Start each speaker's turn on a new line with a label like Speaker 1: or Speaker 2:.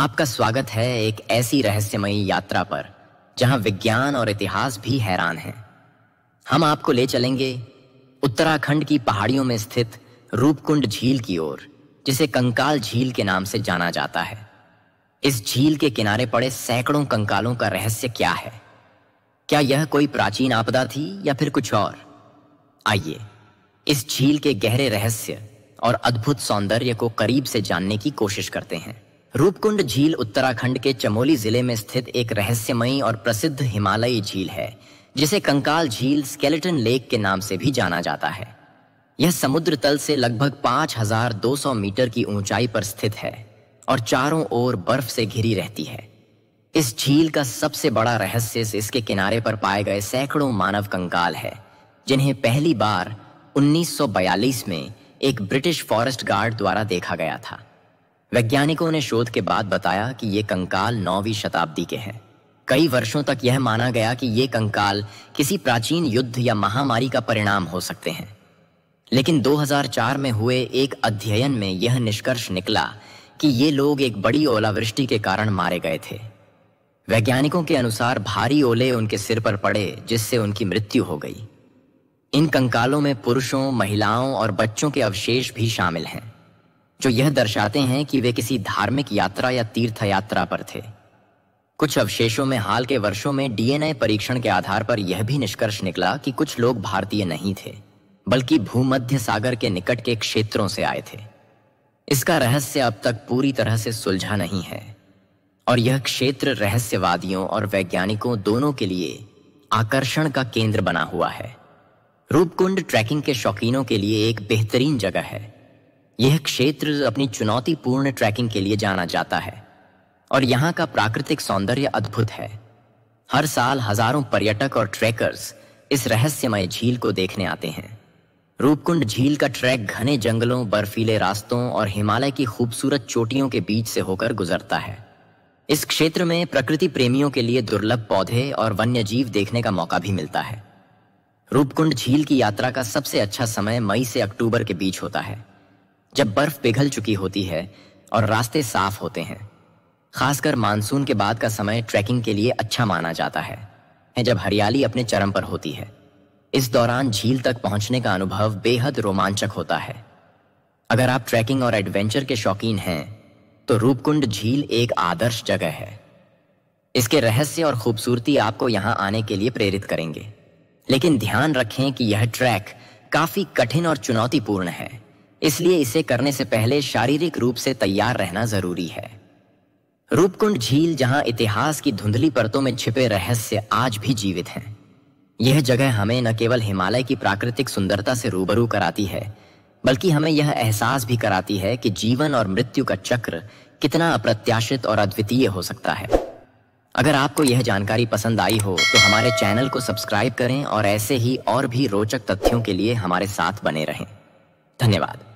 Speaker 1: आपका स्वागत है एक ऐसी रहस्यमयी यात्रा पर जहां विज्ञान और इतिहास भी हैरान हैं। हम आपको ले चलेंगे उत्तराखंड की पहाड़ियों में स्थित रूपकुंड झील की ओर, जिसे कंकाल झील के नाम से जाना जाता है। इस झील के किनारे पड़े सैकड़ों कंकालों का रहस्य क्या है? क्या यह कोई प्राचीन आपदा थी या फिर कुछ और? आइए इस झील के गहरे रहस्य और अद्भुत सौंदर्य को करीब से जानने की कोशिश करते हैं। रूपकुंड झील उत्तराखंड के चमोली जिले में स्थित एक रहस्यमयी और प्रसिद्ध हिमालयी झील है, जिसे कंकाल झील स्केलेटन लेक के नाम से भी जाना जाता है। यह समुद्र तल से लगभग 5200 मीटर की ऊंचाई पर स्थित है और चारों ओर बर्फ से घिरी रहती है। इस झील का सबसे बड़ा रहस्य इसके किनारे पर पाए गए सैकड़ों मानव कंकाल है, जिन्हें पहली बार 1942 में एक ब्रिटिश फॉरेस्ट गार्ड द्वारा देखा गया था। वैज्ञानिकों ने शोध के बाद बताया कि ये कंकाल 9वीं शताब्दी के हैं। कई वर्षों तक यह माना गया कि ये कंकाल किसी प्राचीन युद्ध या महामारी का परिणाम हो सकते हैं, लेकिन 2004 में हुए एक अध्ययन में यह निष्कर्ष निकला कि ये लोग एक बड़ी ओलावृष्टि के कारण मारे गए थे। वैज्ञानिकों के अनुसार भारी ओले उनके सिर पर पड़े, जिससे उनकी मृत्यु हो गई। इन कंकालों में पुरुषों, महिलाओं और बच्चों के अवशेष भी शामिल हैं, जो यह दर्शाते हैं कि वे किसी धार्मिक यात्रा या तीर्थ यात्रा पर थे। कुछ अवशेषों में हाल के वर्षों में डीएनए परीक्षण के आधार पर यह भी निष्कर्ष निकला कि कुछ लोग भारतीय नहीं थे, बल्कि भूमध्य सागर के निकट के क्षेत्रों से आए थे। इसका रहस्य अब तक पूरी तरह से सुलझा नहीं है और यह क्षेत्र रहस्यवादियों और वैज्ञानिकों दोनों के लिए आकर्षण का केंद्र बना हुआ है। रूपकुंड ट्रैकिंग के शौकीनों के लिए एक बेहतरीन जगह है। यह क्षेत्र अपनी चुनौतीपूर्ण ट्रैकिंग के लिए जाना जाता है और यहाँ का प्राकृतिक सौंदर्य अद्भुत है। हर साल हजारों पर्यटक और ट्रैकर्स इस रहस्यमय झील को देखने आते हैं। रूपकुंड झील का ट्रैक घने जंगलों, बर्फीले रास्तों और हिमालय की खूबसूरत चोटियों के बीच से होकर गुजरता है। इस क्षेत्र में प्रकृति प्रेमियों के लिए दुर्लभ पौधे और वन्य जीव देखने का मौका भी मिलता है। रूपकुंड झील की यात्रा का सबसे अच्छा समय मई से अक्टूबर के बीच होता है, जब बर्फ पिघल चुकी होती है और रास्ते साफ होते हैं। खासकर मानसून के बाद का समय ट्रैकिंग के लिए अच्छा माना जाता है, जब हरियाली अपने चरम पर होती है। इस दौरान झील तक पहुंचने का अनुभव बेहद रोमांचक होता है। अगर आप ट्रैकिंग और एडवेंचर के शौकीन हैं, तो रूपकुंड झील एक आदर्श जगह है। इसके रहस्य और खूबसूरती आपको यहां आने के लिए प्रेरित करेंगे, लेकिन ध्यान रखें कि यह ट्रैक काफी कठिन और चुनौतीपूर्ण है, इसलिए इसे करने से पहले शारीरिक रूप से तैयार रहना जरूरी है। रूपकुंड झील, जहां इतिहास की धुंधली परतों में छिपे रहस्य आज भी जीवित हैं। यह जगह हमें न केवल हिमालय की प्राकृतिक सुंदरता से रूबरू कराती है, बल्कि हमें यह एहसास भी कराती है कि जीवन और मृत्यु का चक्र कितना अप्रत्याशित और अद्वितीय हो सकता है। अगर आपको यह जानकारी पसंद आई हो तो हमारे चैनल को सब्सक्राइब करें और ऐसे ही और भी रोचक तथ्यों के लिए हमारे साथ बने रहें। धन्यवाद।